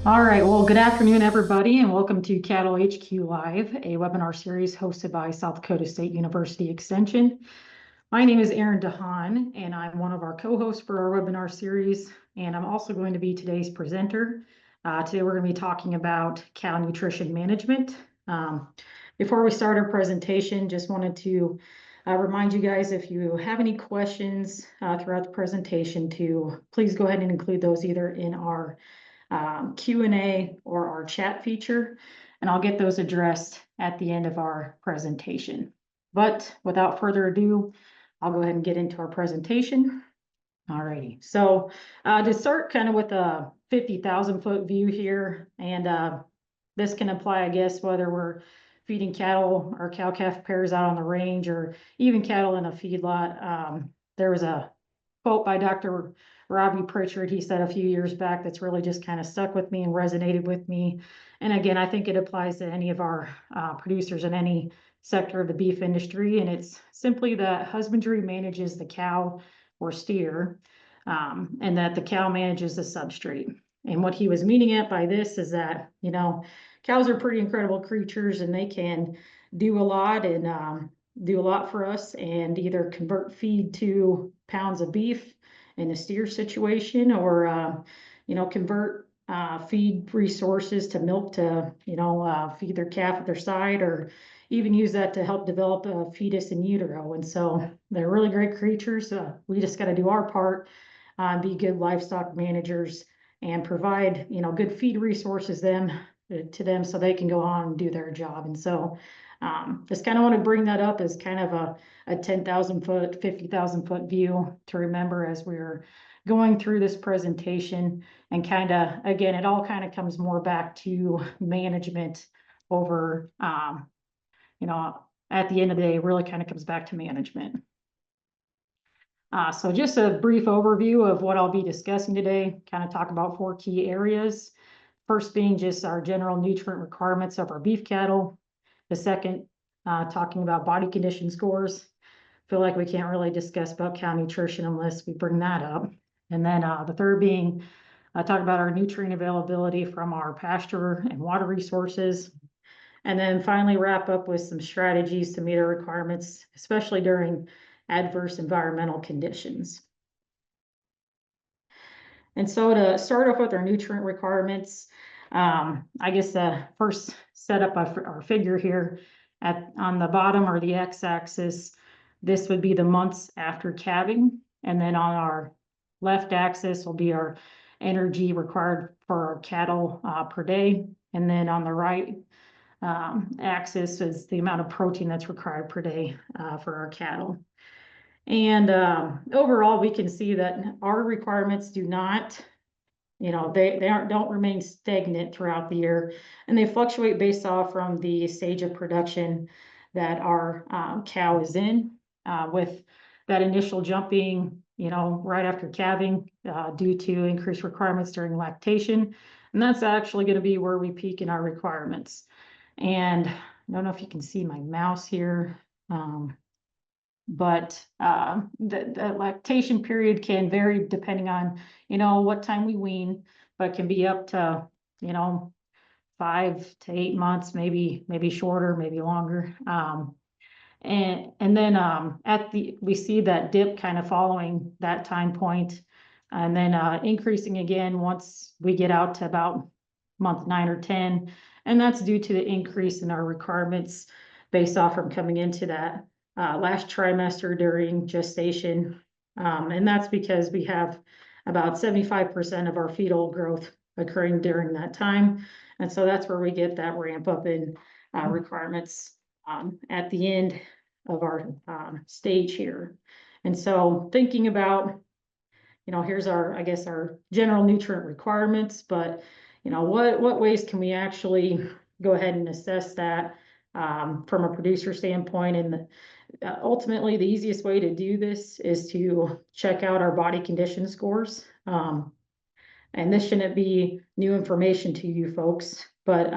All right, well, good afternoon, everybody, and welcome to Cattle HQ Live, a webinar series hosted by South Dakota State University Extension. My name is Erin DeHaan, and I'm one of our co-hosts for our webinar series, and I'm also going to be today's presenter. Today, we're going to be talking about cow nutrition management. Before we start our presentation, just wanted to remind you guys, if you have any questions throughout the presentation, to please go ahead and include those either in our Q&A or our chat feature, and I'll get those addressed at the end of our presentation. But without further ado, I'll go ahead and get into our presentation. Alrighty, so to start kind of with a 50,000 foot view here, and this can apply, I guess, whether we're feeding cattle or cow-calf pairs out on the range or even cattle in a feedlot. There was a quote by Dr. Robbie Pritchard, he said a few years back, that's really just kind of stuck with me and resonated with me. And again, I think it applies to any of our producers in any sector of the beef industry. And it's simply that husbandry manages the cow or steer, and that the cow manages the substrate. And what he was meaning at by this is that, you know, cows are pretty incredible creatures, and they can do a lot and do a lot for us, and either convert feed to pounds of beef in a steer situation, or you know, convert feed resources to milk to, you know, feed their calf at their side, or even use that to help develop a fetus in utero. And so they're really great creatures. We just got to do our part, be good livestock managers, and provide, you know, good feed resources to them so they can go on and do their job. And so just kind of want to bring that up as kind of a 10,000 foot, 50,000 foot view to remember as we're going through this presentation. And kind of, again, it all kind of comes more back to management over, you know, at the end of the day, it really kind of comes back to management. So just a brief overview of what I'll be discussing today, kind of talk about 4 key areas. First being just our general nutrient requirements of our beef cattle. The second, talking about body condition scores. Feel like we can't really discuss about cow nutrition unless we bring that up. And then the third being, talk about our nutrient availability from our pasture and water resources. And then finally wrap up with some strategies to meet our requirements, especially during adverse environmental conditions. And so to start off with our nutrient requirements, I guess the first setup of our figure here on the bottom or the x-axis, this would be the months after calving. And then on our left axis will be our energy required for our cattle per day. And then on the right axis is the amount of protein that's required per day for our cattle. And overall, we can see that our requirements do not, you know, they don't remain stagnant throughout the year, and they fluctuate based off from the stage of production that our cow is in, with that initial jump being, you know, right after calving due to increased requirements during lactation. And that's actually going to be where we peak in our requirements. And I don't know if you can see my mouse here. But the lactation period can vary depending on, you know, what time we wean, but can be up to, you know, 5 to 8 months, maybe shorter, maybe longer. And then we see that dip kind of following that time point, and then increasing again once we get out to about month 9 or 10. And that's due to the increase in our requirements based off from coming into that last trimester during gestation. And that's because we have about 75% of our fetal growth occurring during that time. And so that's where we get that ramp up in requirements at the end of our stage here. And so thinking about, you know, here's our, I guess, our general nutrient requirements, but, you know, what ways can we actually go ahead and assess that from a producer standpoint? And ultimately, the easiest way to do this is to check out our body condition scores. And this shouldn't be new information to you folks, but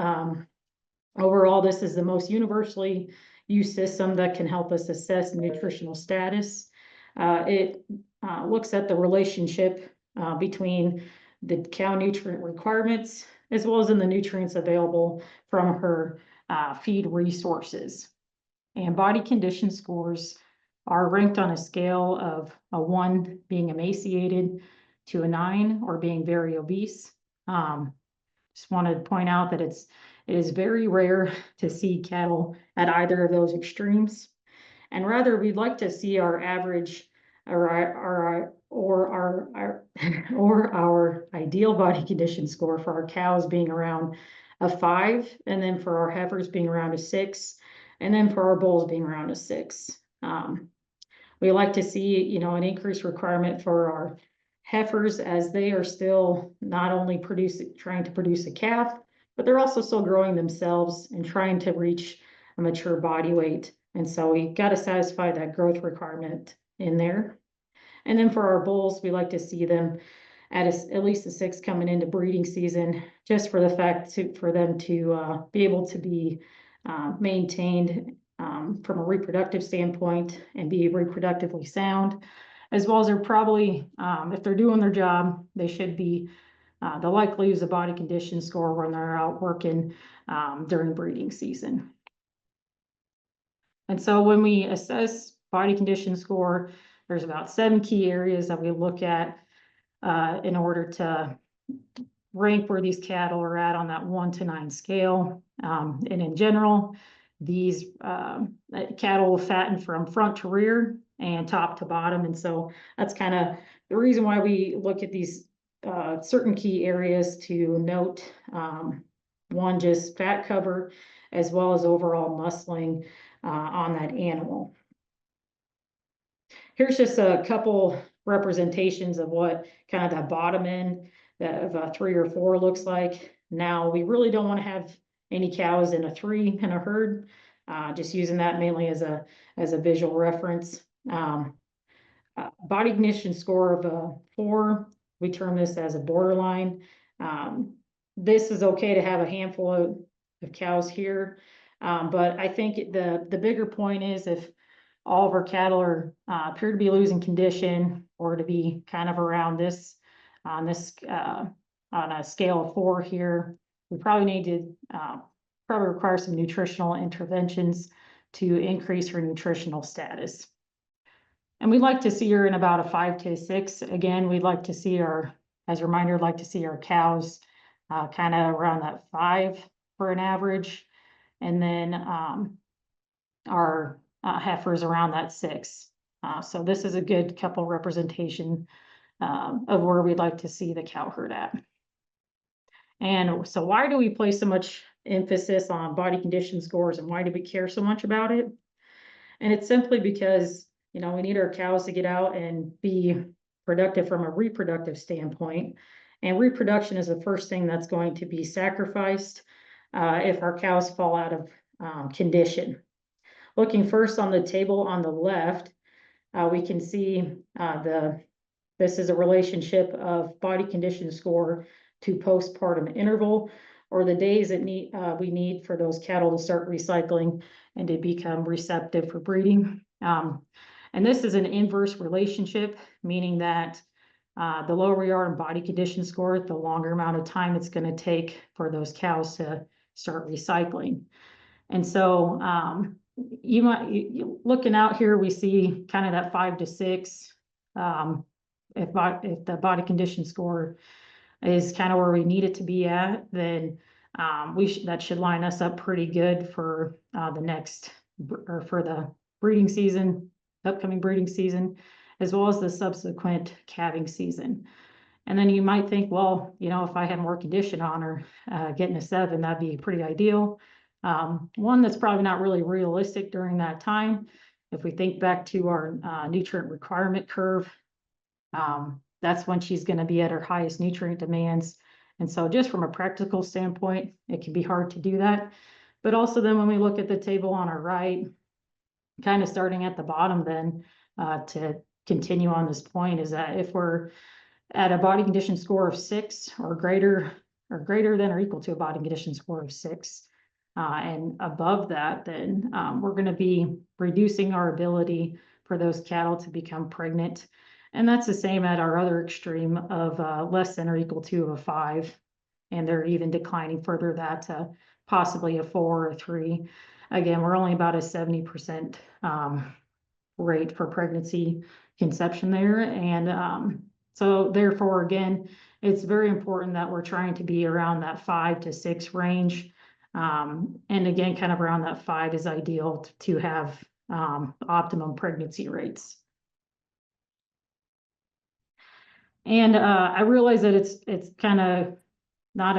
overall, this is the most universally used system that can help us assess nutritional status. It looks at the relationship between the cow nutrient requirements as well as in the nutrients available from her feed resources. And body condition scores are ranked on a scale of a 1 being emaciated to a 9 or being very obese. Just wanted to point out that it is very rare to see cattle at either of those extremes. And rather, we'd like to see our average or our ideal body condition score for our cows being around a 5, and then for our heifers being around a 6, and then for our bulls being around a 6. We like to see, an increased requirement for our heifers, as they are still not only trying to produce a calf, but they're also still growing themselves and trying to reach a mature body weight. And so we got to satisfy that growth requirement in there. And then for our bulls, we like to see them at least a 6 coming into breeding season, just for the fact for them to be able to be maintained from a reproductive standpoint and be reproductively sound, as well as they're probably, if they're doing their job, they should be, they'll likely use a body condition score when they're out working during breeding season. And so when we assess body condition score, there's about 7 key areas that we look at in order to rank where these cattle are at on that 1 to 9 scale. And in general, these cattle will fatten from front to rear and top to bottom. And so that's kind of the reason why we look at these certain key areas to note, one, just fat cover, as well as overall muscling on that animal. Here's just a couple representations of what kind of that bottom end of a 3 or 4 looks like. Now, we really don't want to have any cows in a 3 in a herd, just using that mainly as a visual reference. Body condition score of a 4, we term this as a borderline. This is okay to have a handful of cows here, but I think the bigger point is if all of our cattle appear to be losing condition, or to be kind of around this on a scale of 4 here, we probably need to probably require some nutritional interventions to increase her nutritional status. And we'd like to see her in about a 5 to 6. Again, we'd like to see as a reminder, like to see our cows kind of around that 5 for an average, and then our heifers around that 6. So this is a good couple representation of where we'd like to see the cow herd at. And so why do we place so much emphasis on body condition scores, and why do we care so much about it? And it's simply because, we need our cows to get out and be productive from a reproductive standpoint. And reproduction is the first thing that's going to be sacrificed if our cows fall out of condition. Looking first on the table on the left, we can see this is a relationship of body condition score to postpartum interval, or the days that we need for those cattle to start recycling and to become receptive for breeding. And this is an inverse relationship, meaning that the lower we are in body condition score, the longer amount of time it's going to take for those cows to start recycling. And so looking out here, we see kind of that 5 to 6. If the body condition score is kind of where we need it to be at, then that should line us up pretty good for for the breeding season, upcoming breeding season, as well as the subsequent calving season. And then you might think, well, if I had more condition on her, getting a 7, that'd be pretty ideal. One that's probably not really realistic during that time. If we think back to our nutrient requirement curve, that's when she's going to be at her highest nutrient demands. And so just from a practical standpoint, it can be hard to do that. But also then when we look at the table on our right, kind of starting at the bottom then to continue on this point, is that if we're at a body condition score of 6 or greater than or equal to a body condition score of 6, and above that, then we're going to be reducing our ability for those cattle to become pregnant. And that's the same at our other extreme of less than or equal to a 5. and they're even declining further that to possibly a 4 or 3. Again, we're only about a 70% rate for pregnancy conception there. And so therefore, again, it's very important that we're trying to be around that 5 to 6 range. And again, kind of around that 5 is ideal to have optimum pregnancy rates. And I realize that it's kind of not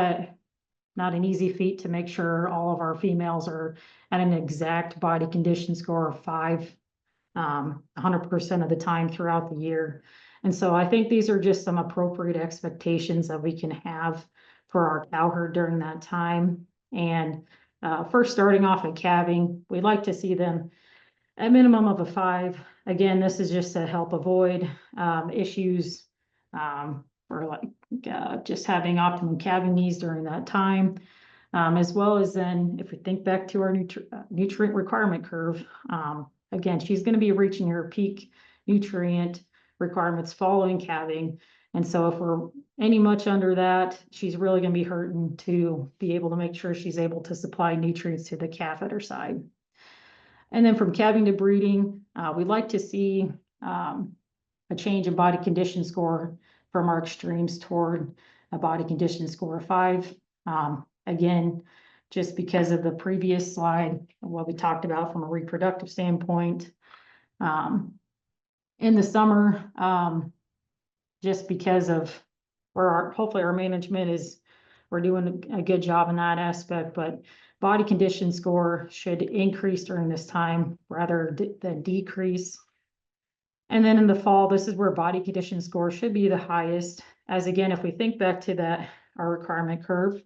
an easy feat to make sure all of our females are at an exact body condition score of 5 100% of the time throughout the year. And so I think these are just some appropriate expectations that we can have for our cow herd during that time. And first, starting off at calving, we'd like to see them at minimum of a 5. Again, this is just to help avoid issues or like just having optimum calving needs during that time. As well as then, if we think back to our nutrient requirement curve, again, she's going to be reaching her peak nutrient requirements following calving. And so if we're any much under that, she's really going to be hurting to be able to make sure she's able to supply nutrients to the calf at her side. And then from calving to breeding, we'd like to see a change in body condition score from our extremes toward a body condition score of 5. Again, just because of the previous slide, what we talked about from a reproductive standpoint. In the summer, just because of where hopefully our management is, we're doing a good job in that aspect, but body condition score should increase during this time rather than decrease. And then in the fall, this is where body condition score should be the highest, as again, if we think back to that, our requirement curve,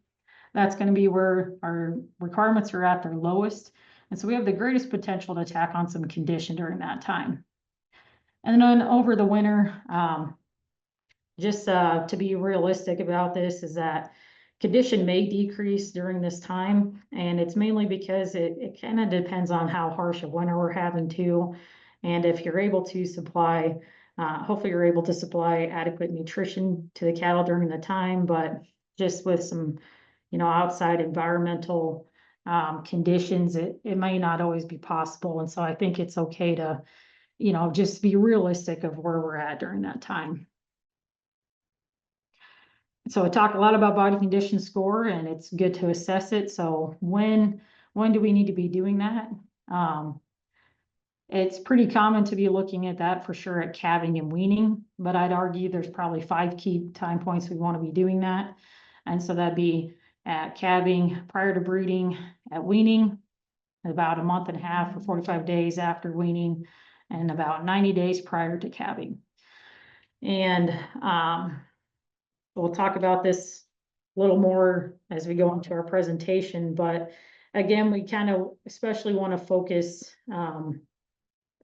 that's going to be where our requirements are at their lowest. And so we have the greatest potential to tack on some condition during that time. And then over the winter, just to be realistic about this is that condition may decrease during this time. And it's mainly because it kind of depends on how harsh a winter we're having too. And if you're able to supply, hopefully you're able to supply adequate nutrition to the cattle during the time, but just with some outside environmental conditions, it may not always be possible. And so I think it's okay to, just be realistic of where we're at during that time. So I talk a lot about body condition score, and it's good to assess it. So when do we need to be doing that? It's pretty common to be looking at that for sure at calving and weaning, but I'd argue there's probably 5 key time points we want to be doing that. And so that'd be at calving prior to breeding, at weaning, about a month and a half or 45 days after weaning, and about 90 days prior to calving. And we'll talk about this a little more as we go into our presentation, but again, we kind of especially want to focus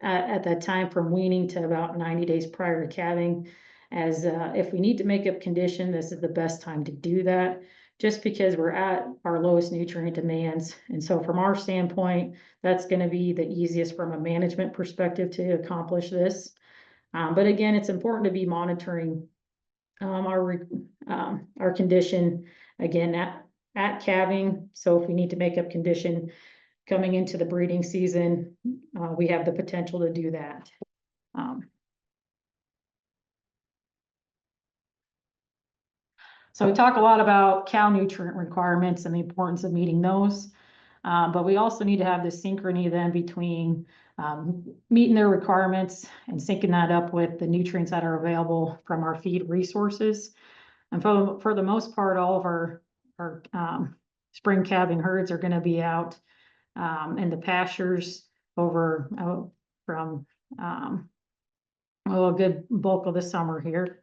at that time from weaning to about 90 days prior to calving, as if we need to make up condition, this is the best time to do that, just because we're at our lowest nutrient demands. And so from our standpoint, that's going to be the easiest from a management perspective to accomplish this. But again, it's important to be monitoring our condition again at calving. So if we need to make up condition coming into the breeding season, we have the potential to do that. So we talk a lot about cow nutrient requirements and the importance of meeting those, but we also need to have this synchrony then between meeting their requirements and syncing that up with the nutrients that are available from our feed resources. And for the most part, all of our spring calving herds are going to be out in the pastures over from a good bulk of the summer here.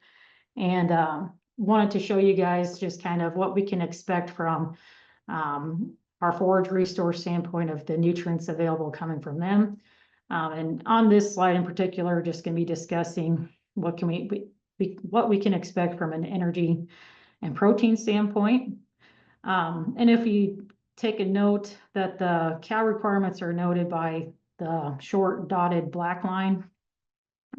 And wanted to show you guys just kind of what we can expect from our forage resource standpoint of the nutrients available coming from them. And on this slide in particular, just going to be discussing what we can expect from an energy and protein standpoint. And if you take a note that the cow requirements are noted by the short dotted black line,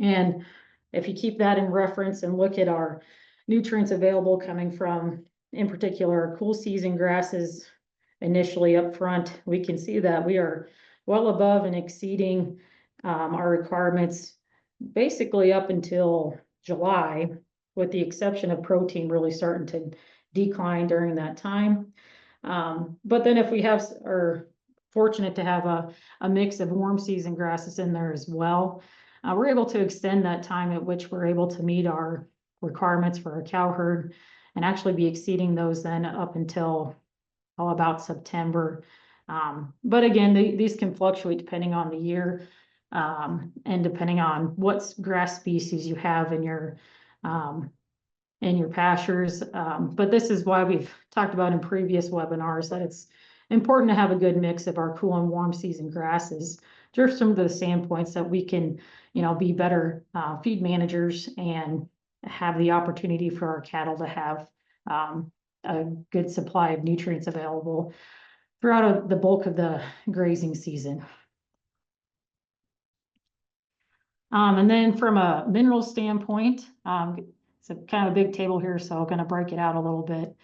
and if you keep that in reference and look at our nutrients available coming from in particular, cool season grasses initially up front, we can see that we are well above and exceeding our requirements basically up until July, with the exception of protein really starting to decline during that time. But then if we are fortunate to have a mix of warm season grasses in there as well, we're able to extend that time at which we're able to meet our requirements for our cow herd and actually be exceeding those then up until about September. But again, these can fluctuate depending on the year, and depending on what grass species you have in your pastures. But this is why we've talked about in previous webinars that it's important to have a good mix of our cool and warm season grasses, just from the standpoints that we can, be better feed managers and have the opportunity for our cattle to have a good supply of nutrients available throughout the bulk of the grazing season. And then from a mineral standpoint, it's a kind of a big table here, so I'm going to break it out a little bit.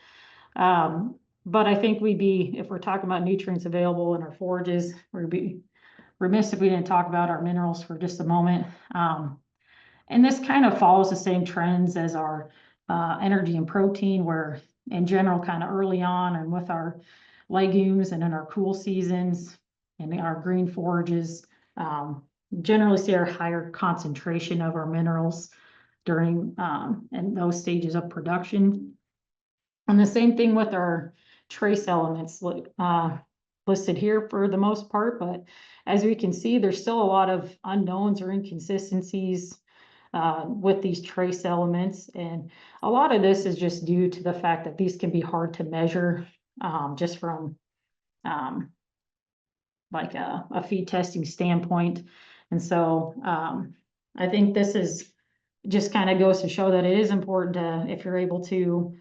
But I think if we're talking about nutrients available in our forages, we'd be remiss if we didn't talk about our minerals for just a moment. And this kind of follows the same trends as our energy and protein, where in general, kind of early on and with our legumes and in our cool seasons and our green forages, generally see our higher concentration of our minerals during and those stages of production. And the same thing with our trace elements listed here for the most part, but as we can see, there's still a lot of unknowns or inconsistencies with these trace elements. And a lot of this is just due to the fact that these can be hard to measure just from like a feed testing standpoint. And so I think this is just kind of goes to show that it is important to, if you're able to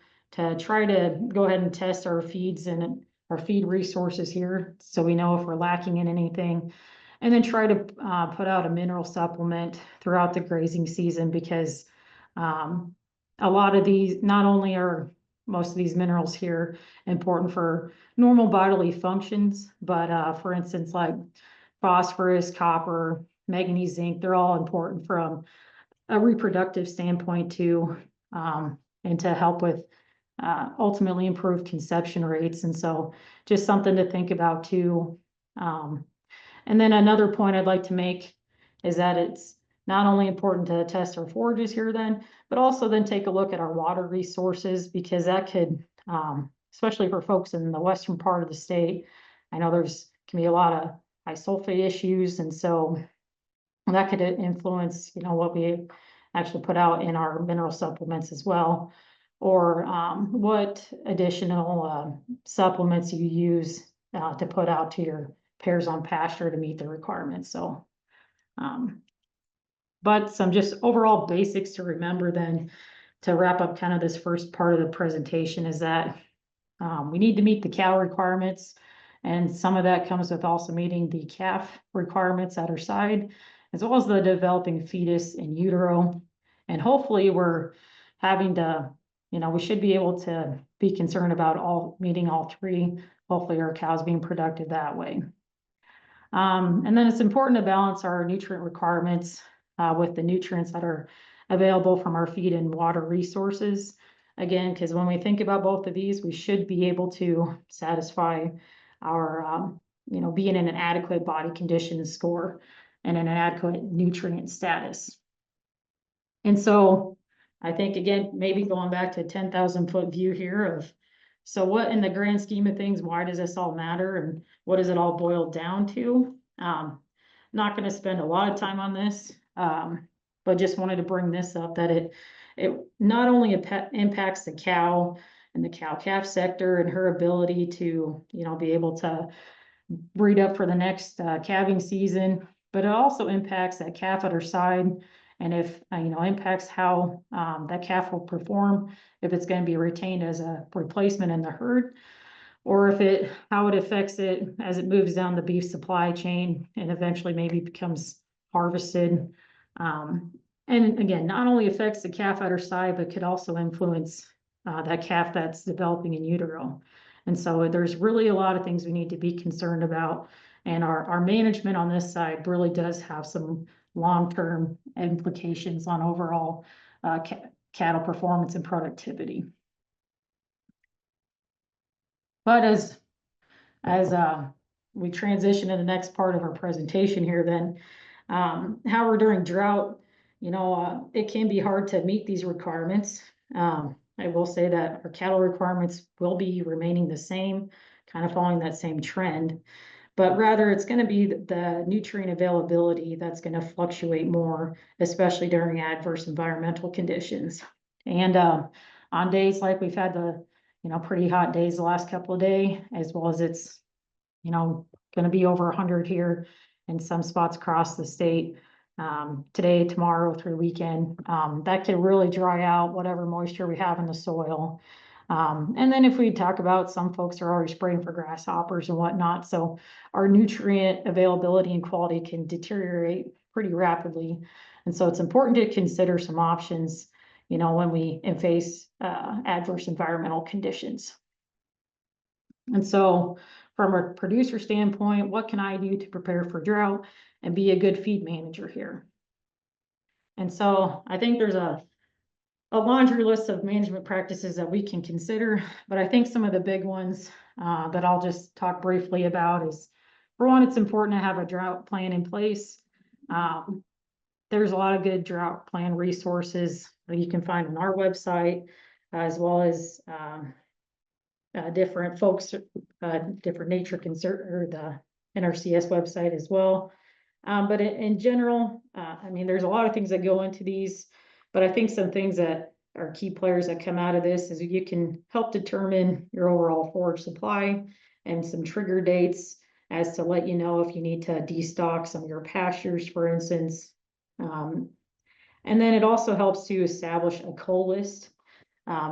try to go ahead and test our feeds and our feed resources here, so we know if we're lacking in anything, and then try to put out a mineral supplement throughout the grazing season, because a lot of these, not only are most of these minerals here important for normal bodily functions, but for instance, like phosphorus, copper, manganese, zinc, they're all important from a reproductive standpoint too, and to help with ultimately improve conception rates. And so just something to think about too. And then another point I'd like to make is that it's not only important to test our forages here then, but also then take a look at our water resources, because that could, especially for folks in the western part of the state, I know can be a lot of high sulfate issues. And so that could influence, what we actually put out in our mineral supplements as well, or what additional supplements you use to put out to your pairs on pasture to meet the requirements. So, but some just overall basics to remember then to wrap up kind of this first part of the presentation is that we need to meet the cow requirements, and some of that comes with also meeting the calf requirements at our side, as well as the developing fetus in utero. And hopefully we're having to, we should be able to be concerned about meeting all three. Hopefully our cows being productive that way. And then it's important to balance our nutrient requirements with the nutrients that are available from our feed and water resources. Again, because when we think about both of these, we should be able to satisfy our, being in an adequate body condition score and an adequate nutrient status. And so I think, again, maybe going back to a 10,000-foot view here of, so what in the grand scheme of things, why does this all matter and what does it all boil down to? Not going to spend a lot of time on this, but just wanted to bring this up, that it not only impacts the cow and the cow-calf sector and her ability to, be able to breed up for the next calving season, but it also impacts that calf at her side. And if, impacts how that calf will perform, if it's going to be retained as a replacement in the herd, or how it affects it as it moves down the beef supply chain and eventually maybe becomes harvested. And again, not only affects the calf at her side, but could also influence that calf that's developing in utero. And so there's really a lot of things we need to be concerned about. And our management on this side really does have some long-term implications on overall cattle performance and productivity. But as we transition to the next part of our presentation here, then how we're during drought, it can be hard to meet these requirements. I will say that our cattle requirements will be remaining the same, kind of following that same trend, but rather it's going to be the nutrient availability that's going to fluctuate more, especially during adverse environmental conditions. And on days like we've had the pretty hot days the last couple of days, as well as it's going to be over 100 here in some spots across the state. Today, tomorrow, through weekend, that could really dry out whatever moisture we have in the soil. And then if we talk about, some folks are already spraying for grasshoppers and whatnot, so our nutrient availability and quality can deteriorate pretty rapidly. And so it's important to consider some options, when we face adverse environmental conditions. And so from a producer standpoint, what can I do to prepare for drought and be a good feed manager here? And so I think there's a laundry list of management practices that we can consider, but I think some of the big ones that I'll just talk briefly about is, for one, it's important to have a drought plan in place. There's a lot of good drought plan resources that you can find on our website, as well as different folks, different nature concern, or the NRCS website as well. But in general, there's a lot of things that go into these, but I think some things that are key players that come out of this is you can help determine your overall forage supply and some trigger dates as to let you know if you need to destock some of your pastures, for instance. And then it also helps to establish a cull list.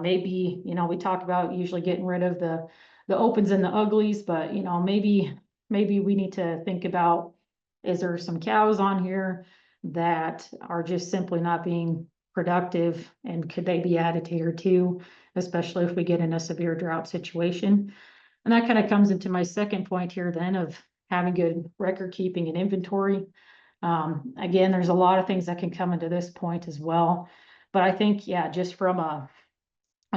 Maybe, we talk about usually getting rid of the opens and the uglies, but, maybe we need to think about, is there some cows on here that are just simply not being productive, and could they be added here too, especially if we get in a severe drought situation? And that kind of comes into my second point here then, of having good record keeping and inventory. Again, there's a lot of things that can come into this point as well, but I think, just from a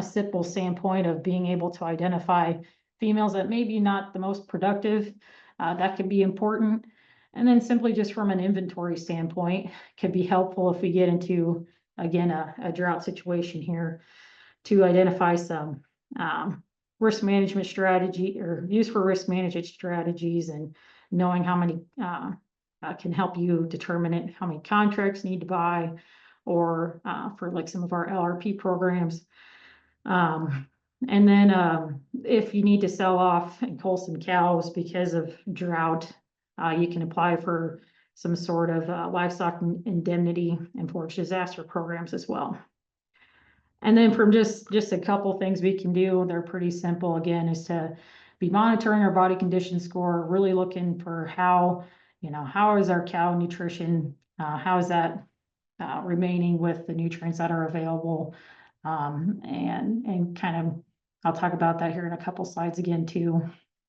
simple standpoint of being able to identify females that maybe not the most productive, that can be important. And then simply just from an inventory standpoint, could be helpful if we get into, again, a drought situation here, to identify some risk management strategy, or use for risk management strategies, and knowing how many can help you determine it, how many contracts need to buy, or for like some of our LRP programs. And then if you need to sell off and cull some cows because of drought, you can apply for some sort of livestock indemnity and forage disaster programs as well. And then from just a couple things we can do, they're pretty simple, again, is to be monitoring our body condition score, really looking for how is our cow nutrition, how is that remaining with the nutrients that are available, and kind of, I'll talk about that here in a couple slides again too.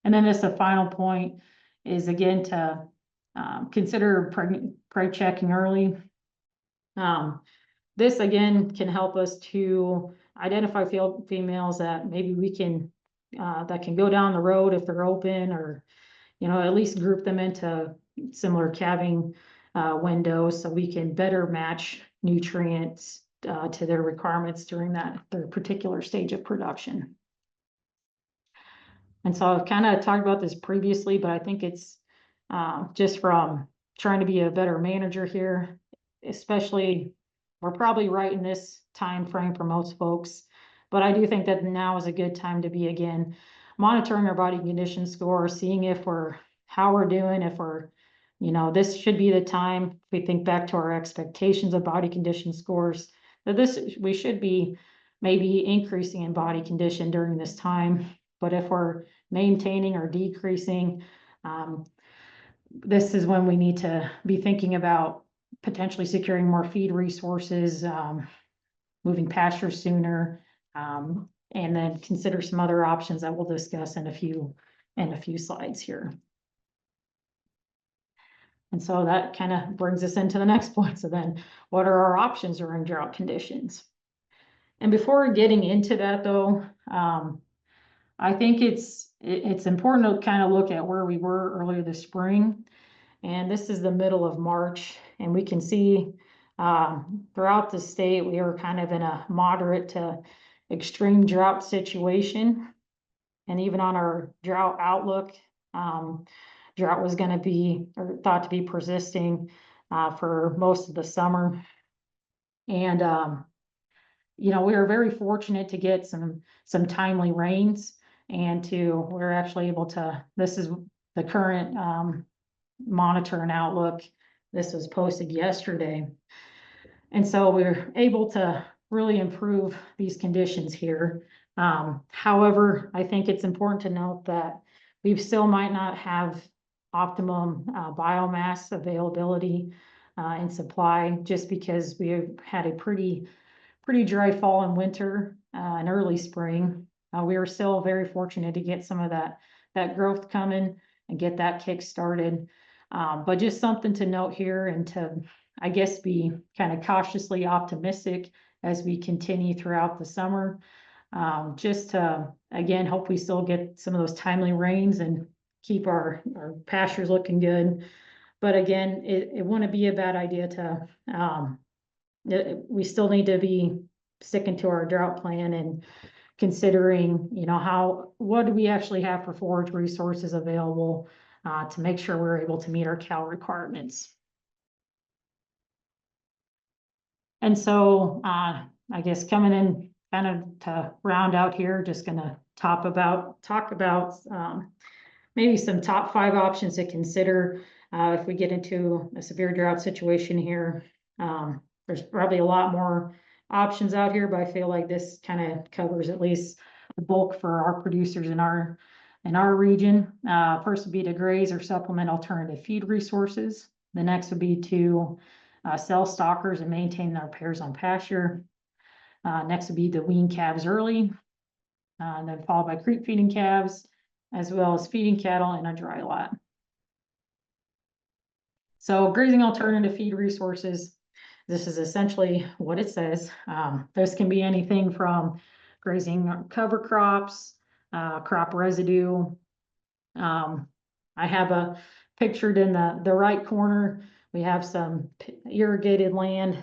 And then just the final point is, again, to consider preg checking early. This again can help us to identify females that maybe we can that can go down the road if they're open, or at least group them into similar calving windows, so we can better match nutrients to their requirements during their particular stage of production. And so I've kind of talked about this previously, but I think it's just from trying to be a better manager here, especially, we're probably right in this time frame for most folks, but I do think that now is a good time to be, again, monitoring our body condition score, seeing how we're doing, if we're, this should be the time, if we think back to our expectations of body condition scores, that we should be maybe increasing in body condition during this time. But if we're maintaining or decreasing, this is when we need to be thinking about potentially securing more feed resources, moving pastures sooner, and then consider some other options that we'll discuss in a few slides here. And so that kind of brings us into the next point. So then what are our options during drought conditions? And before getting into that though, I think it's important to kind of look at where we were earlier this spring. And this is the middle of March, and we can see throughout the state, we were kind of in a moderate to extreme drought situation. And even on our drought outlook, drought was going to be, or thought to be, persisting for most of the summer. And you know, we were very fortunate to get some timely rains, and we're actually able to, this is the current monitor and outlook. This was posted yesterday. And so we were able to really improve these conditions here. However, I think it's important to note that we still might not have optimum biomass availability and supply, just because we had a pretty dry fall and winter and early spring. We were still very fortunate to get some of that growth coming and get that kick started. But just something to note here, and to, I guess, be kind of cautiously optimistic as we continue throughout the summer. Just to, again, hope we still get some of those timely rains and keep our pastures looking good. But again, it wouldn't be a bad idea to, we still need to be sticking to our drought plan and considering, you know, what do we actually have for forage resources available to make sure we're able to meet our cow requirements. And so I guess coming in kind of to round out here, just gonna talk about maybe some top 5 options to consider if we get into a severe drought situation here. There's probably a lot more options out here, but I feel like this kind of covers at least the bulk for our producers in our region. First would be to graze or supplement alternative feed resources. The next would be to sell stockers and maintain their pairs on pasture. Next would be to wean calves early, and then followed by creep feeding calves, as well as feeding cattle in a dry lot. So grazing alternative feed resources, this is essentially what it says. This can be anything from grazing cover crops, crop residue. I have pictured in the right corner, we have some irrigated land.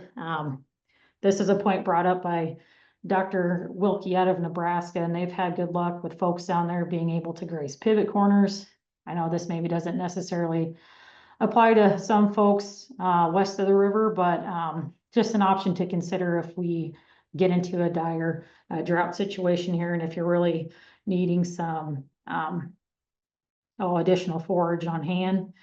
This is a point brought up by Dr. Wilkie out of Nebraska, and they've had good luck with folks down there being able to graze pivot corners. I know this maybe doesn't necessarily apply to some folks west of the river, but just an option to consider if we get into a dire drought situation here, and if you're really needing some additional forage on hand.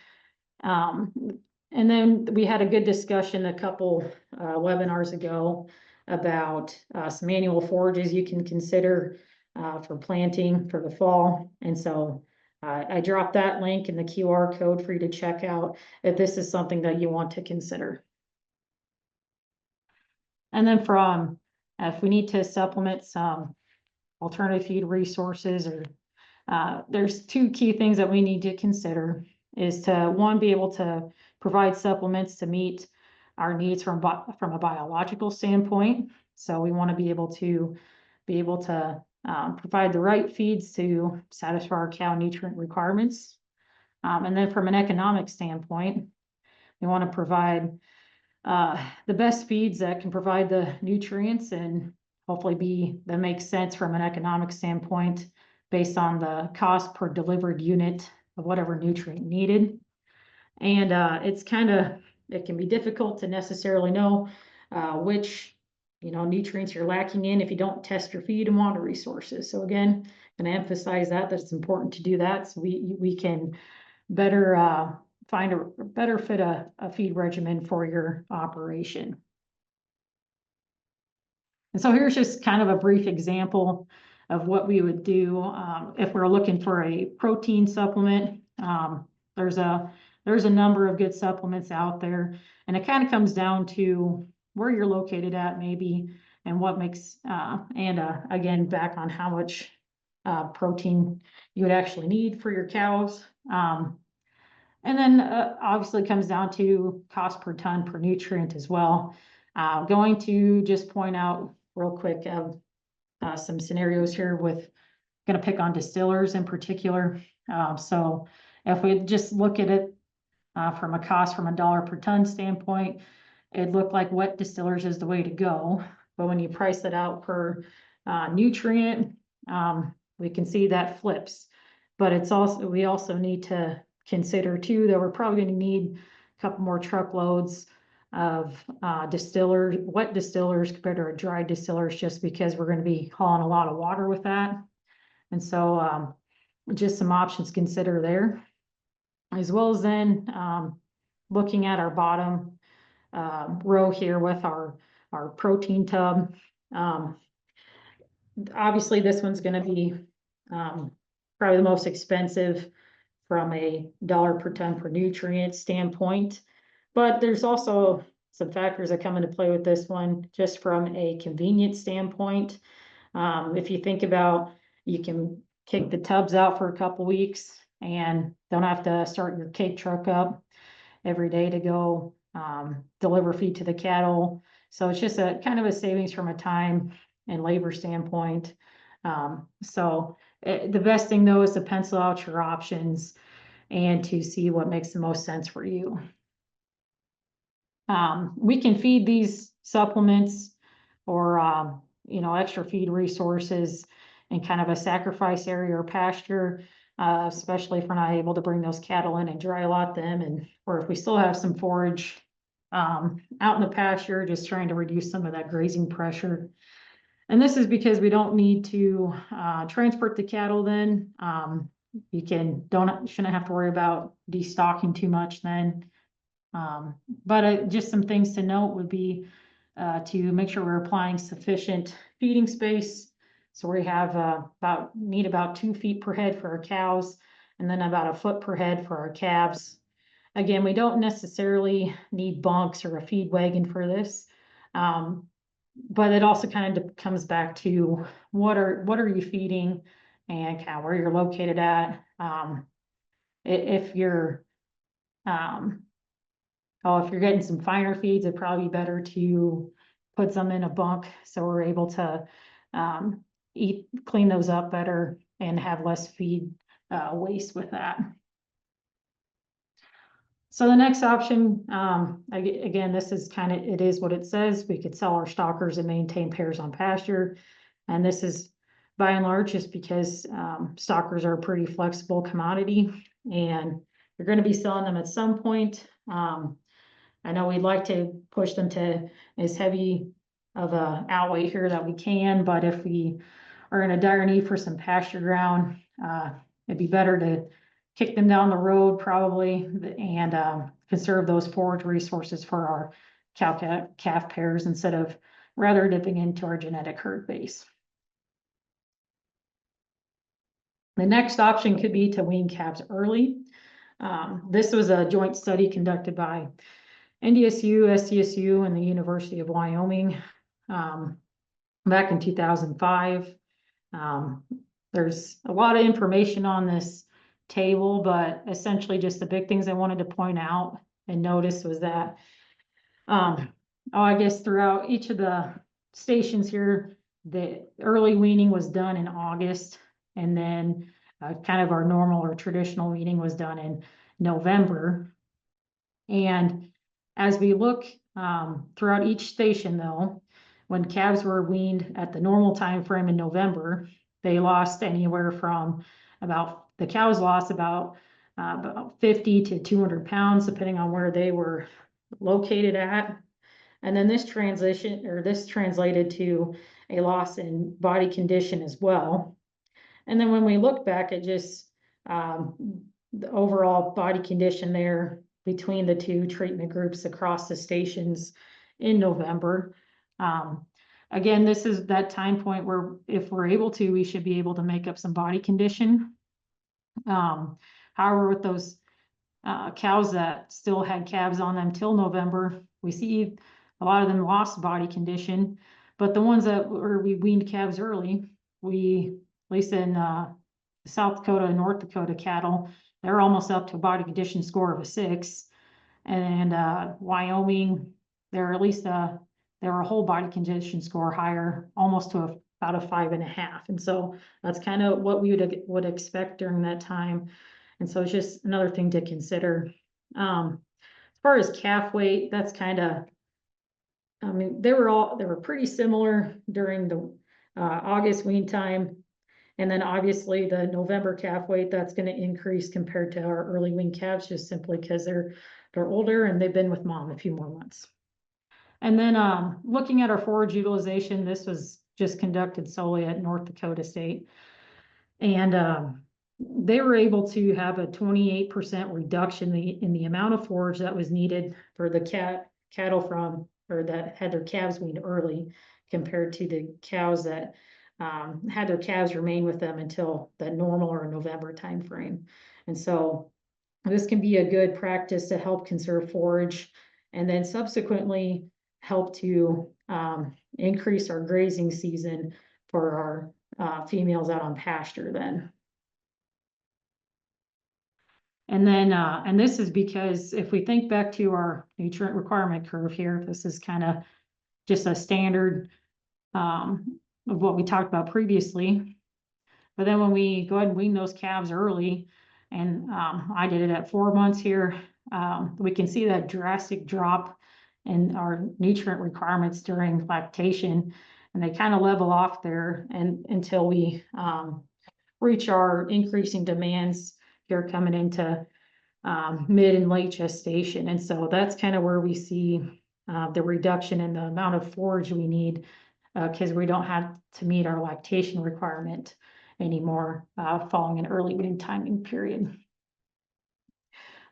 And then we had a good discussion a couple webinars ago about some annual forages you can consider for planting for the fall. And so I dropped that link in the QR code for you to check out if this is something that you want to consider. And then if we need to supplement some alternative feed resources, or there's 2 key things that we need to consider, is to, one, be able to provide supplements to meet our needs from a biological standpoint. So we want to be able to provide the right feeds to satisfy our cow nutrient requirements. And then from an economic standpoint, we want to provide the best feeds that can provide the nutrients and hopefully that makes sense from an economic standpoint based on the cost per delivered unit of whatever nutrient needed. And it can be difficult to necessarily know which nutrients you're lacking in if you don't test your feed and water resources. So again, I'm going to emphasize that it's important to do that, so we can better find a better fit a feed regimen for your operation. And so here's just kind of a brief example of what we would do if we're looking for a protein supplement. There's a number of good supplements out there, and it kind of comes down to where you're located at, maybe and what makes, again, back on how much protein you would actually need for your cows. And then obviously it comes down to cost per ton per nutrient as well. Going to just point out real quick some scenarios here with, going to pick on distillers in particular. So if we just look at it from a cost from $1 per ton standpoint, it looked like wet distillers is the way to go. But when you price it out per nutrient, we can see that flips. But it's also, we also need to consider too that we're probably going to need a couple more truckloads of distillers, wet distillers compared to our dry distillers, just because we're going to be hauling a lot of water with that. And so just some options to consider there, as well as then looking at our bottom row here with our protein tub. Obviously this one's going to be probably the most expensive from a dollar per ton per nutrient standpoint, but there's also some factors that come into play with this one just from a convenience standpoint. If you think about, you can kick the tubs out for a couple weeks and don't have to start your cake truck up every day to go deliver feed to the cattle. So it's just a kind of a savings from a time and labor standpoint. The best thing though is to pencil out your options and to see what makes the most sense for you. We can feed these supplements or extra feed resources in kind of a sacrifice area or pasture, especially if we're not able to bring those cattle in and dry lot them, or if we still have some forage out in the pasture, just trying to reduce some of that grazing pressure. And this is because we don't need to transport the cattle then. You shouldn't have to worry about destocking too much then. But just some things to note would be to make sure we're applying sufficient feeding space. So we have need about 2 feet per head for our cows, and then about 1 foot per head for our calves. Again, we don't necessarily need bunks or a feed wagon for this. But it also kind of comes back to what are you feeding and kind of where you're located at. If you're getting some finer feeds, it'd probably be better to put some in a bunk so we're able to clean those up better and have less feed waste with that. So the next option, again, this is it is what it says. We could sell our stockers and maintain pairs on pasture. And this is by and large just because stockers are a pretty flexible commodity and you're going to be selling them at some point. I know we'd like to push them to as heavy of a outweight here that we can, but if we are in a dire need for some pasture ground, it'd be better to kick them down the road probably and conserve those forage resources for our cow-calf pairs instead of rather dipping into our genetic herd base. The next option could be to wean calves early. This was a joint study conducted by NDSU, SDSU, and the University of Wyoming back in 2005. There's a lot of information on this table, but essentially just the big things I wanted to point out and notice was that I guess throughout each of the stations here, the early weaning was done in August, and then kind of our normal or traditional weaning was done in November. And as we look throughout each station though, when calves were weaned at the normal time frame in November, they lost anywhere from the cows lost about 50 to 200 pounds, depending on where they were located at. And then this translated to a loss in body condition as well. And then when we look back at just the overall body condition there between the two treatment groups across the stations in November, again, this is that time point where if we're able to, we should be able to make up some body condition. However, with those cows that still had calves on them till November, we see a lot of them lost body condition. But the ones that where we weaned calves early, we, at least in South Dakota and North Dakota cattle, they're almost up to a body condition score of a 6. And Wyoming, they're at least they're a whole body condition score higher, almost to about a 5.5. And so that's kind of what we would expect during that time. And so it's just another thing to consider. As far as calf weight, that's kind of, I mean, they were pretty similar during the August wean time. And then obviously the November calf weight, that's going to increase compared to our early wean calves, just simply because they're older and they've been with mom a few more months. And then looking at our forage utilization, this was just conducted solely at North Dakota State. And they were able to have a 28% reduction in the amount of forage that was needed for the cattle that had their calves weaned early, compared to the cows that had their calves remain with them until the normal or November timeframe. And so this can be a good practice to help conserve forage, and then subsequently help to increase our grazing season for our females out on pasture then. And then, and this is because if we think back to our nutrient requirement curve here, this is kind of just a standard of what we talked about previously. But then when we go ahead and wean those calves early, and I did it at 4 months here, we can see that drastic drop in our nutrient requirements during lactation, and they kind of level off there and until we reach our increasing demands here coming into mid and late gestation. And so that's kind of where we see the reduction in the amount of forage we need, because we don't have to meet our lactation requirement anymore following an early wean timing period.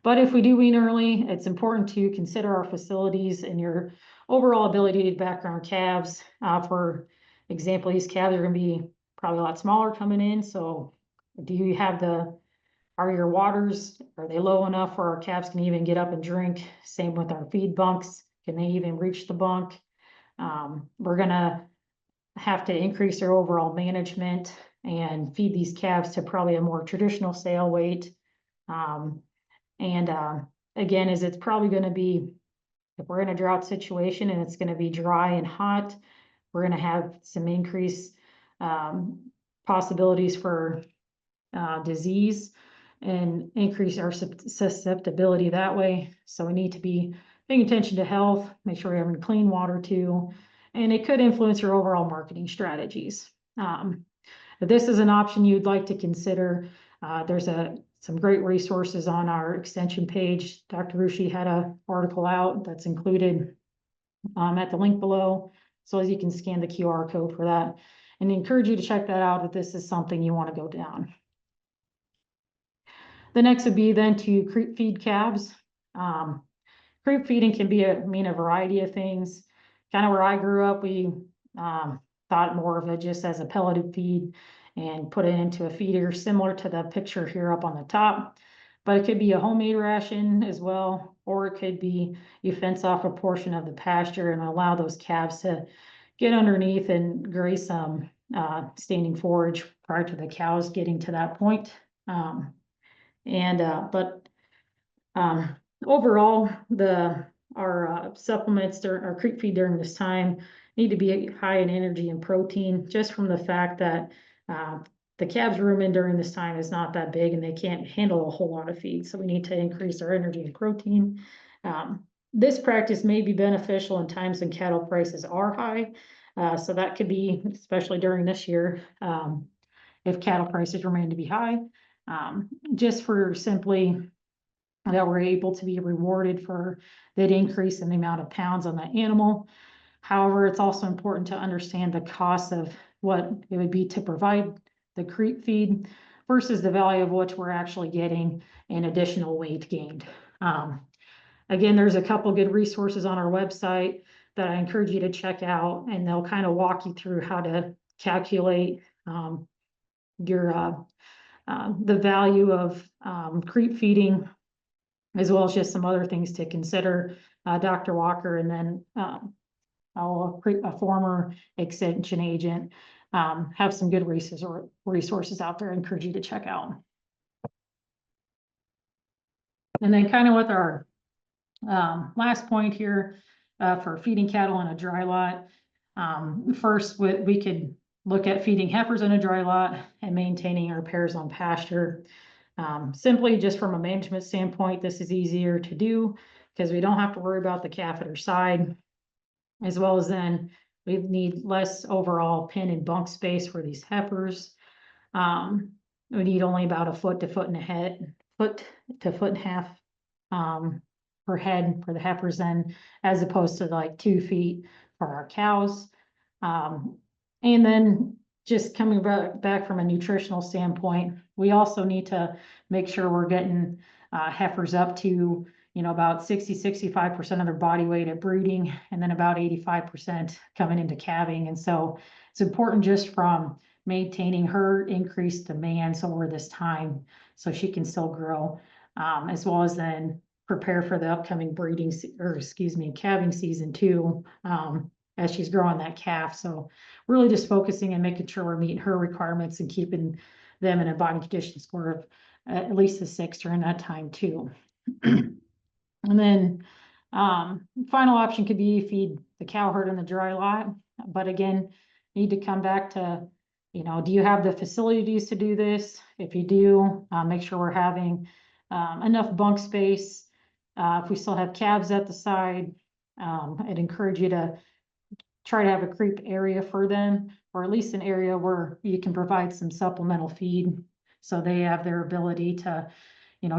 But if we do wean early, it's important to consider our facilities and your overall ability to background calves. For example, these calves are going to be probably a lot smaller coming in. So do you have are your waters, are they low enough where our calves can even get up and drink? Same with our feed bunks. Can they even reach the bunk? We're going to have to increase our overall management and feed these calves to probably a more traditional sale weight. Again, it's probably going to be, if we're in a drought situation and it's going to be dry and hot, we're going to have some increased possibilities for disease and increase our susceptibility that way. So we need to be paying attention to health, make sure we're having clean water too, and it could influence your overall marketing strategies. If this is an option you'd like to consider, there's some great resources on our extension page. Dr. Rushi had an article out that's included at the link below, so as you can scan the QR code for that, and I encourage you to check that out if this is something you want to go down. The next would be then to creep feed calves. Creep feeding can mean a variety of things. Kind of where I grew up, we thought more of it just as a pelleted feed and put it into a feeder similar to the picture here up on the top. But it could be a homemade ration as well, or it could be you fence off a portion of the pasture and allow those calves to get underneath and graze some standing forage prior to the cows getting to that point. Overall, our supplements our creep feed during this time need to be high in energy and protein, just from the fact that the calves' rumen during this time is not that big and they can't handle a whole lot of feed. So we need to increase our energy and protein. This practice may be beneficial in times when cattle prices are high. So that could be, especially during this year, if cattle prices remain to be high, just for simply that we're able to be rewarded for that increase in the amount of pounds on the animal. However, it's also important to understand the cost of what it would be to provide the creep feed versus the value of what we're actually getting in additional weight gained. Again, there's a couple good resources on our website that I encourage you to check out, and they'll kind of walk you through how to calculate the value of creep feeding, as well as just some other things to consider. Dr. Walker and then a former extension agent. Have some good resources out there I encourage you to check out. And then kind of with our last point here for feeding cattle in a dry lot. First, we could look at feeding heifers in a dry lot and maintaining our pairs on pasture. Simply just from a management standpoint, this is easier to do because we don't have to worry about the catheter side, as well as then we need less overall pen and bunk space for these heifers. We need only about a foot to foot and a half per head for the heifers then, as opposed to like 2 feet for our cows. And then just coming back from a nutritional standpoint, we also need to make sure we're getting heifers up to, about 65% of their body weight at breeding, and then about 85% coming into calving. And so it's important just from maintaining her increased demands over this time so she can still grow, as well as then prepare for the upcoming calving season too, as she's growing that calf. So really just focusing and making sure we're meeting her requirements and keeping them in a body condition score of at least a 6 during that time too. And then final option could be feed the cow herd in the dry lot. But again, need to come back to, do you have the facilities to do this? If you do, make sure we're having enough bunk space. If we still have calves at the side, I'd encourage you to try to have a creep area for them, or at least an area where you can provide some supplemental feed so they have their ability to,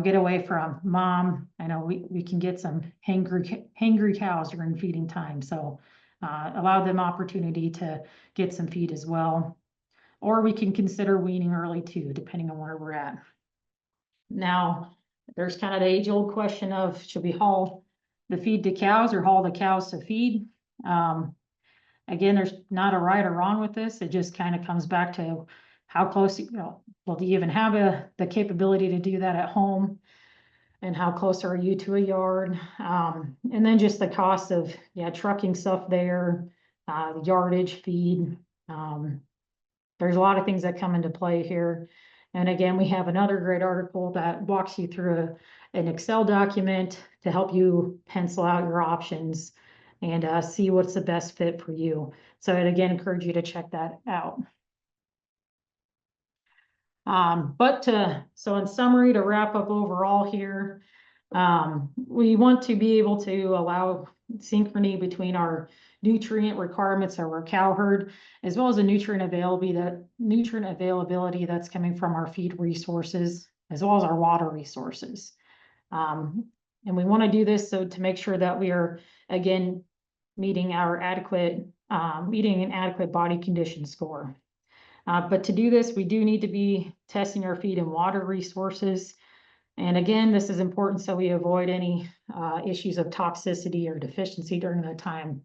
get away from mom. I know we can get some hangry cows during feeding time. So allow them opportunity to get some feed as well. Or we can consider weaning early too, depending on where we're at. Now, there's kind of the age-old question of, should we haul the feed to cows or haul the cows to feed? Again, there's not a right or wrong with this. It just kind of comes back to how close, well, do you even have the capability to do that at home? And how close are you to a yard? And then just the cost of, trucking stuff there, yardage, feed. There's a lot of things that come into play here. And again, we have another great article that walks you through an Excel document to help you pencil out your options and see what's the best fit for you. So I'd again encourage you to check that out. So in summary, to wrap up overall here, we want to be able to allow synchrony between our nutrient requirements of our cow herd, as well as the nutrient availability that's coming from our feed resources, as well as our water resources. And we want to do this to make sure that we are, again, meeting an adequate body condition score. But to do this, we do need to be testing our feed and water resources. And again, this is important so we avoid any issues of toxicity or deficiency during that time.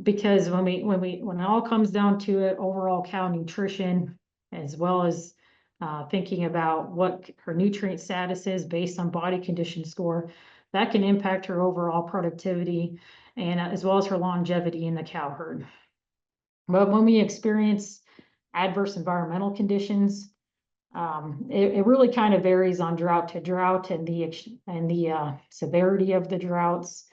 Because when it all comes down to it, overall cow nutrition, as well as thinking about what her nutrient status is based on body condition score, that can impact her overall productivity and as well as her longevity in the cow herd. But when we experience adverse environmental conditions, it really kind of varies on drought to drought and the severity of the droughts.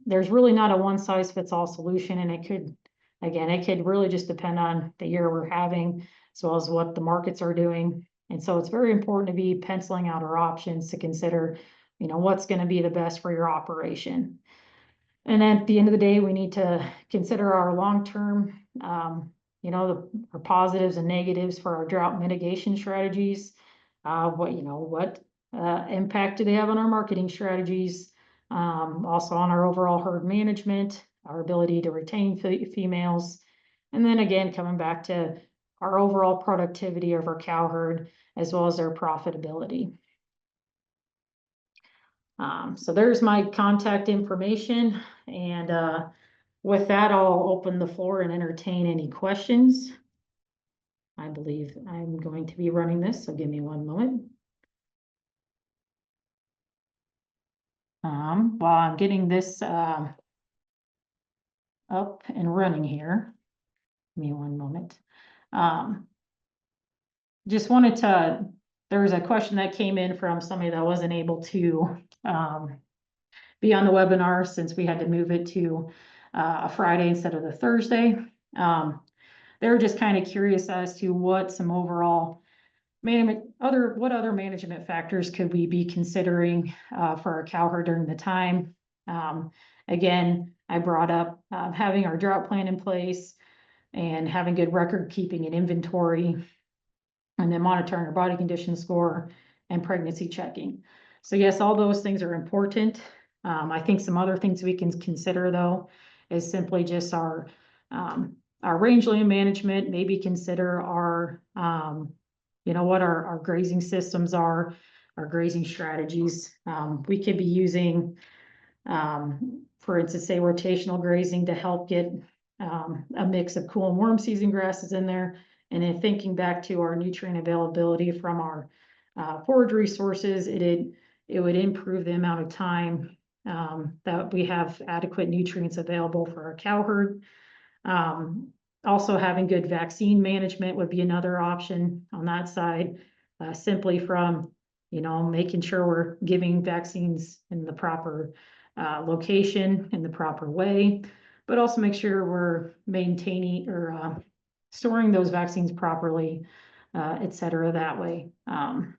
There's really not a one size fits all solution, and it could really just depend on the year we're having, as well as what the markets are doing. And so it's very important to be penciling out our options to consider, what's going to be the best for your operation. And then at the end of the day, we need to consider our long-term, our positives and negatives for our drought mitigation strategies. What impact do they have on our marketing strategies? Also on our overall herd management, our ability to retain females. And then again, coming back to our overall productivity of our cow herd, as well as their profitability. So there's my contact information. And with that, I'll open the floor and entertain any questions. I believe I'm going to be running this, so give me one moment. While I'm getting this up and running here. Give me one moment. Just wanted to, there was a question that came in from somebody that wasn't able to be on the webinar since we had to move it to a Friday instead of the Thursday. They were just kind of curious as to what some overall what other management factors could we be considering for our cow herd during the time. Again, I brought up having our drought plan in place and having good record keeping and inventory, and then monitoring our body condition score and pregnancy checking. So yes, all those things are important. I think some other things we can consider though is simply just our rangeland management, maybe consider our, what our grazing systems are, our grazing strategies. We could be using, for instance, say rotational grazing to help get a mix of cool and warm season grasses in there. And then thinking back to our nutrient availability from our forage resources, it would improve the amount of time that we have adequate nutrients available for our cow herd. Also having good vaccine management would be another option on that side, simply from, making sure we're giving vaccines in the proper location, in the proper way, but also make sure we're maintaining or storing those vaccines properly, et cetera, that way. And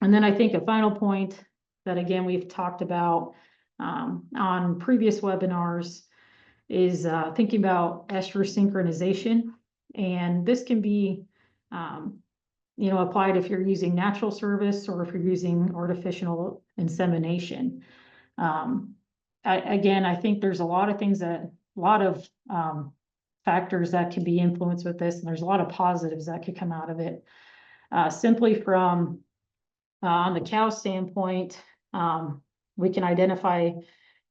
then I think a final point that, again, we've talked about on previous webinars is thinking about ester synchronization. And this can be, applied if you're using natural service or if you're using artificial insemination. Again, I think there's a lot of factors that can be influenced with this, and there's a lot of positives that could come out of it. Simply from on the cow standpoint, we can identify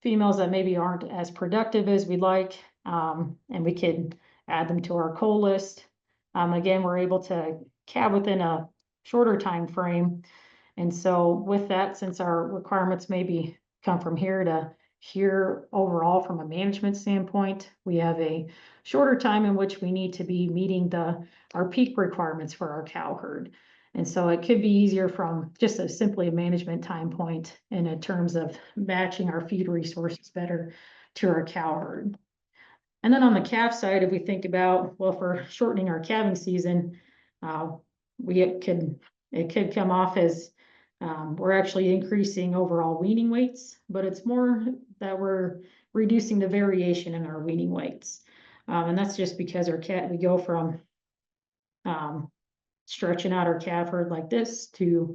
females that maybe aren't as productive as we'd like, and we could add them to our cull list. Again, we're able to calve within a shorter time frame. And so with that, since our requirements maybe come from here to here overall from a management standpoint, we have a shorter time in which we need to be meeting our peak requirements for our cow herd. And so it could be easier from just simply a management time point and in terms of matching our feed resources better to our cow herd. And then on the calf side, if we think about, well, for shortening our calving season, it could come off as we're actually increasing overall weaning weights, but it's more that we're reducing the variation in our weaning weights. And that's just because we go from stretching out our calf herd like this to,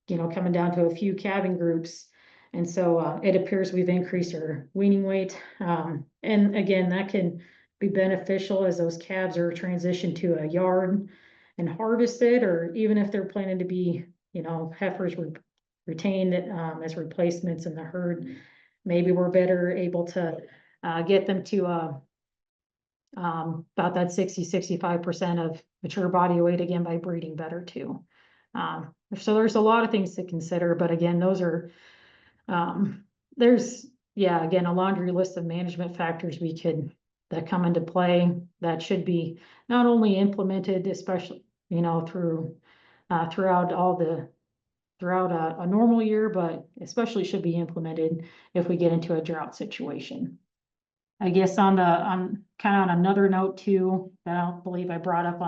coming down to a few calving groups. And so it appears we've increased our weaning weight. And again, that can be beneficial as those calves are transitioned to a yard and harvested, or even if they're planning to be, heifers retained as replacements in the herd, maybe we're better able to get them to about that 65% of mature body weight again by breeding better too. So there's a lot of things to consider, but again, those are, again, a laundry list of management factors that come into play that should be not only implemented, especially, throughout a normal year, but especially should be implemented if we get into a drought situation. I guess on kind of on another note too, that I don't believe I brought up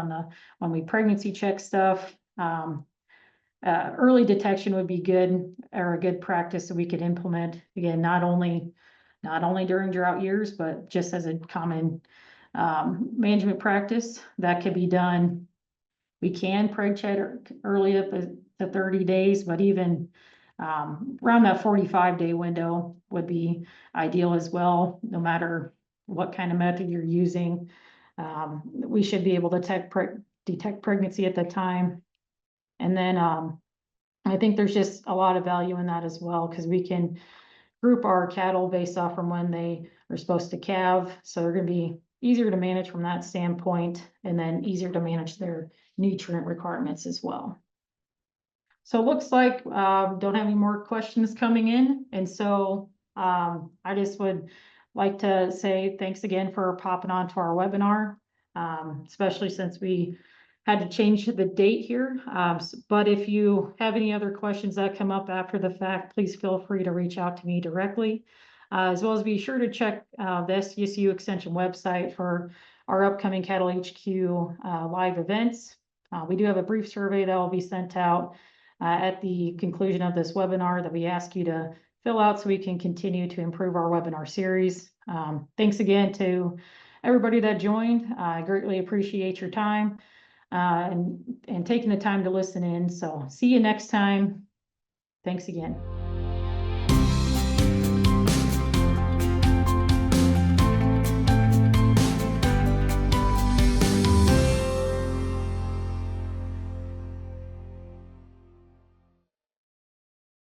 when we pregnancy check stuff, early detection would be good, or a good practice that we could implement. Again, not only during drought years, but just as a common management practice that could be done. We can preg check early up to 30 days, but even around that 45-day window would be ideal as well, no matter what kind of method you're using. We should be able to detect pregnancy at the time. And then I think there's just a lot of value in that as well, because we can group our cattle based off from when they are supposed to calve. So they're going to be easier to manage from that standpoint, and then easier to manage their nutrient requirements as well. So it looks like don't have any more questions coming in. And so I just would like to say thanks again for popping on to our webinar, especially since we had to change the date here. But if you have any other questions that come up after the fact, please feel free to reach out to me directly, as well as be sure to check the SDSU Extension website for our upcoming Cattle HQ live events. We do have a brief survey that will be sent out at the conclusion of this webinar that we ask you to fill out so we can continue to improve our webinar series. Thanks again to everybody that joined. I greatly appreciate your time and taking the time to listen in. So see you next time. Thanks again.